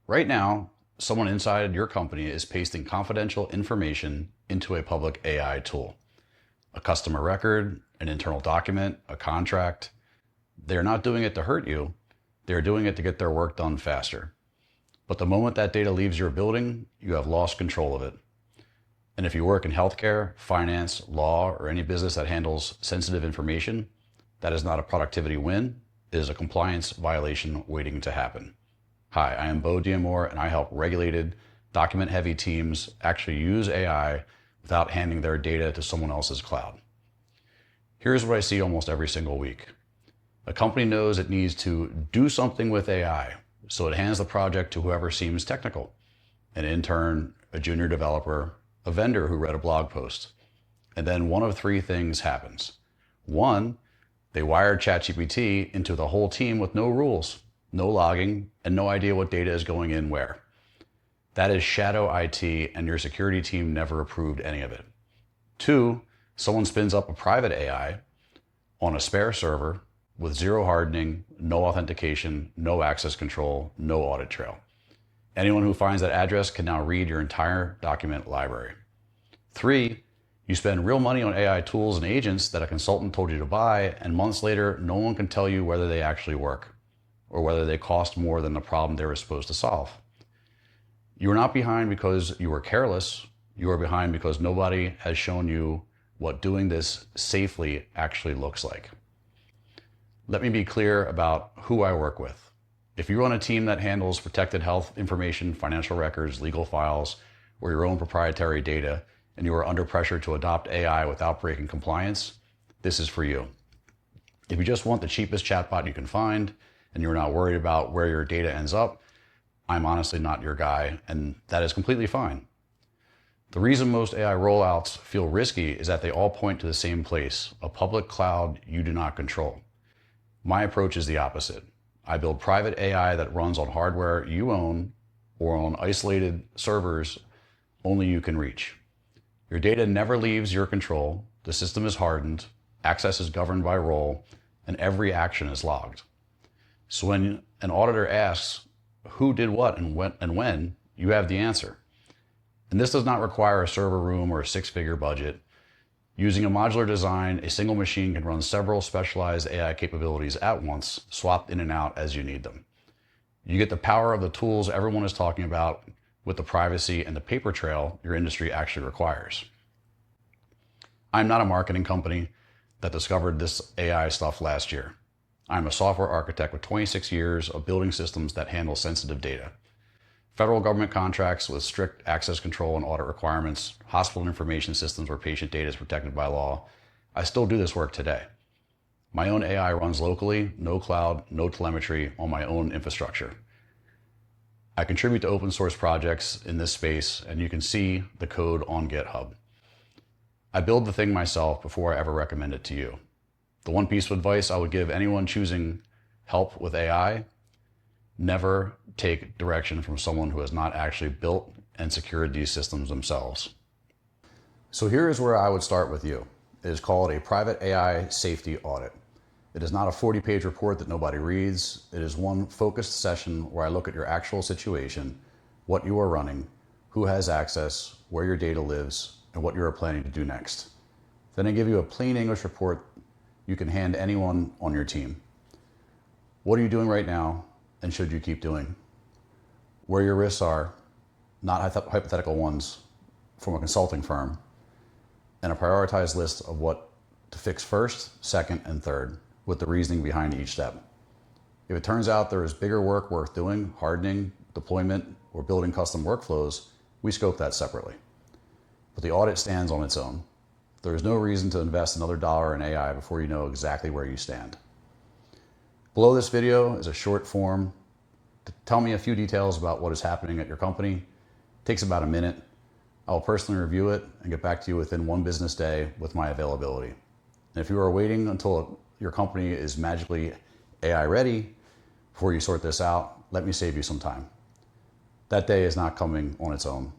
Right now, someone inside your company is pasting confidential information into a public AI tool. A customer record, an internal document, a contract. They're not doing it to hurt you. They're doing it to get their work done faster. But the moment that data leaves your building, you have lost control of it. And if you work in healthcare, finance, law, or any business that handles sensitive information, that is not a productivity win. It is a compliance violation waiting to happen. Hi, I am Beau D'Amore, and I help regulated, document-heavy teams actually use AI without handing their data to someone else's cloud. Here's what I see almost every single week. A company knows it needs to do something with AI, so it hands the project to whoever seems technical: an intern, a junior developer, a vendor who read a blog post. And then one of three things happens. One, they wired ChatGPT into the whole team with no rules, no logging, and no idea what data is going in where. That is shadow IT, and your security team never approved any of it. Two, someone spins up a private AI on a spare server with zero hardening, no authentication, no access control, no audit trail. Anyone who finds that address can now read your entire document library. Three, you spend real money on AI tools and agents that a consultant told you to buy, and months later, no one can tell you whether they actually work or whether they cost more than the problem they were supposed to solve. You are not behind because you were careless. You are behind because nobody has shown you what doing this safely actually looks like. Let me be clear about who I work with. If you're on a team that handles protected health information, financial records, legal files, or your own proprietary data, and you are under pressure to adopt AI without breaking compliance, this is for you. If you just want the cheapest chatbot you can find, and you're not worried about where your data ends up, I'm honestly not your guy, and that is completely fine. The reason most AI rollouts feel risky is that they all point to the same place: a public cloud you do not control. My approach is the opposite. I build private AI that runs on hardware you own or on isolated servers only you can reach. Your data never leaves your control, the system is hardened, access is governed by role, and every action is logged. So when an auditor asks who did what and when, you have the answer. And this does not require a server room or a six-figure budget. Using a modular design, a single machine can run several specialized AI capabilities at once, swapped in and out as you need them. You get the power of the tools everyone is talking about with the privacy and the paper trail your industry actually requires. I'm not a marketing company that discovered this AI stuff last year. I'm a software architect with 26 years of building systems that handle sensitive data. Federal government contracts with strict access control and audit requirements, hospital information systems where patient data is protected by law. I still do this work today. My own AI runs locally, no cloud, no telemetry, on my own infrastructure. I contribute to open source projects in this space, and you can see the code on GitHub. I build the thing myself before I ever recommend it to you. The one piece of advice I would give anyone choosing help with AI: never take direction from someone who has not actually built and secured these systems themselves. So here is where I would start with you. It is called a private AI safety audit. It is not a 40-page report that nobody reads. It is one focused session where I look at your actual situation, what you are running, who has access, where your data lives, and what you are planning to do next. Then I give you a plain English report you can hand anyone on your team. What are you doing right now, and should you keep doing? Where your risks are, not hypothetical ones from a consulting firm, and a prioritized list of what to fix first, second, and third, with the reasoning behind each step. If it turns out there is bigger work worth doing, hardening, deployment, or building custom workflows, we scope that separately. But the audit stands on its own. There is no reason to invest another dollar in AI before you know exactly where you stand. Below this video is a short form to tell me a few details about what is happening at your company. It takes about a minute. I will personally review it and get back to you within one business day with my availability. And if you are waiting until your company is magically AI ready before you sort this out, let me save you some time. That day is not coming on its own.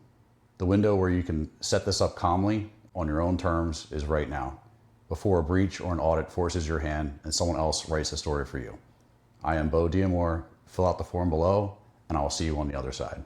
The window where you can set this up calmly on your own terms is right now, before a breach or an audit forces your hand and someone else writes the story for you. I am Beau D'Amore. Fill out the form below, and I will see you on the other side.